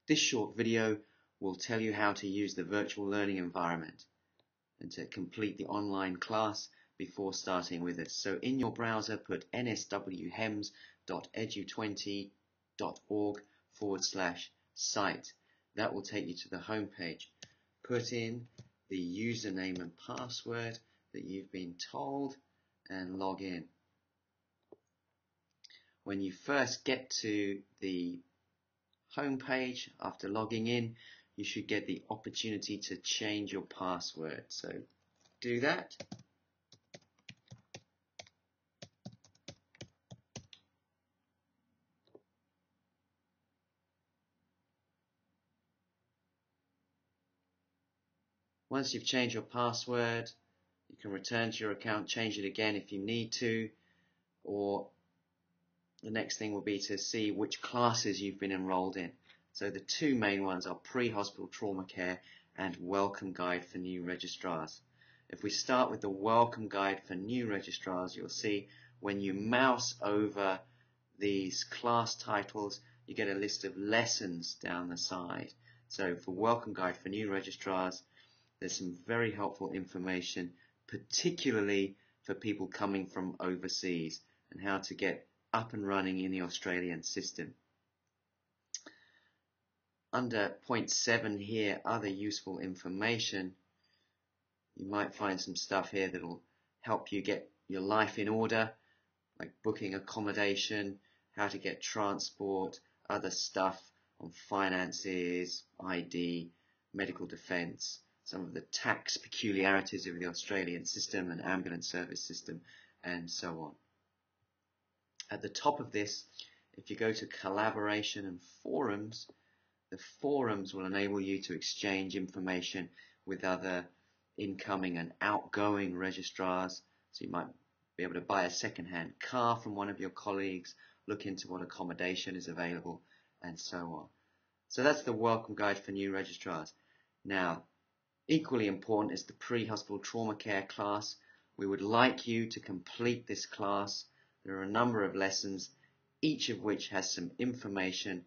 This short video will tell you how to use the virtual learning environment and to complete the online class before starting with us. So in your browser, put nswhems.edu20.org/site. That will take you to the home page. Put in the username and password that you've been told and log in. When you first get to the home page after logging in, you should get the opportunity to change your password. So do that. Once you've changed your password, you can return to your account, change it again if you need to, or the next thing will be to see which classes you've been enrolled in. So the two main ones are pre-hospital trauma care and welcome guide for new registrars. If we start with the welcome guide for new registrars, you'll see when you mouse over these class titles, you get a list of lessons down the side. So for welcome guide for new registrars, there's some very helpful information, particularly for people coming from overseas, and how to get up and running in the Australian system. Under point 7 here, other useful information, you might find some stuff here that will help you get your life in order, like booking accommodation, how to get transport, other stuff on finances, ID, medical defence, some of the tax peculiarities of the Australian system and ambulance service system, and so on. At the top of this, if you go to collaboration and forums, the forums will enable you to exchange information with other incoming and outgoing registrars. So you might be able to buy a second-hand car from one of your colleagues, look into what accommodation is available, and so on. So that's the welcome guide for new registrars. Now, equally important is the pre-hospital trauma care class. We would like you to complete this class. There are a number of lessons, each of which has some information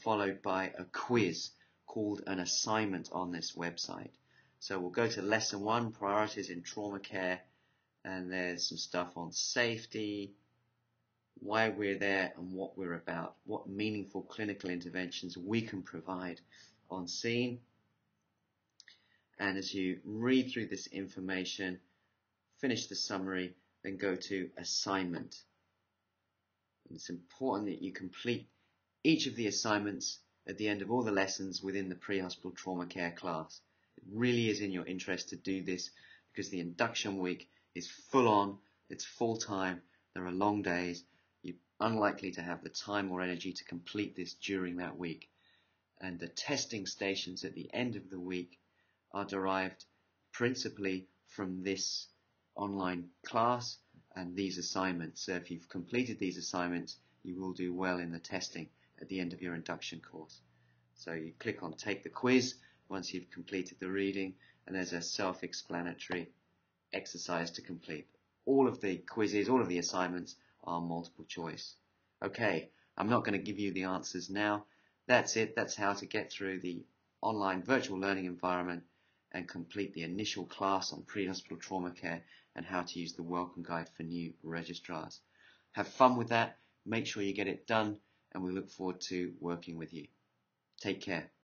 followed by a quiz called an assignment on this website. So we'll go to lesson 1, priorities in trauma care, and there's some stuff on safety, why we're there and what we're about, what meaningful clinical interventions we can provide on scene. And as you read through this information, finish the summary, then go to assignment. And it's important that you complete each of the assignments at the end of all the lessons within the pre-hospital trauma care class. It really is in your interest to do this because the induction week is full on, it's full time, there are long days, you're unlikely to have the time or energy to complete this during that week. And the testing stations at the end of the week are derived principally from this online class and these assignments. So if you've completed these assignments, you will do well in the testing at the end of your induction course. So you click on take the quiz once you've completed the reading, and there's a self-explanatory exercise to complete. All of the quizzes, all of the assignments are multiple choice. Okay, I'm not going to give you the answers now. That's it. That's how to get through the online virtual learning environment and complete the initial class on pre-hospital trauma care and how to use the welcome guide for new registrars. Have fun with that. Make sure you get it done, and we look forward to working with you. Take care.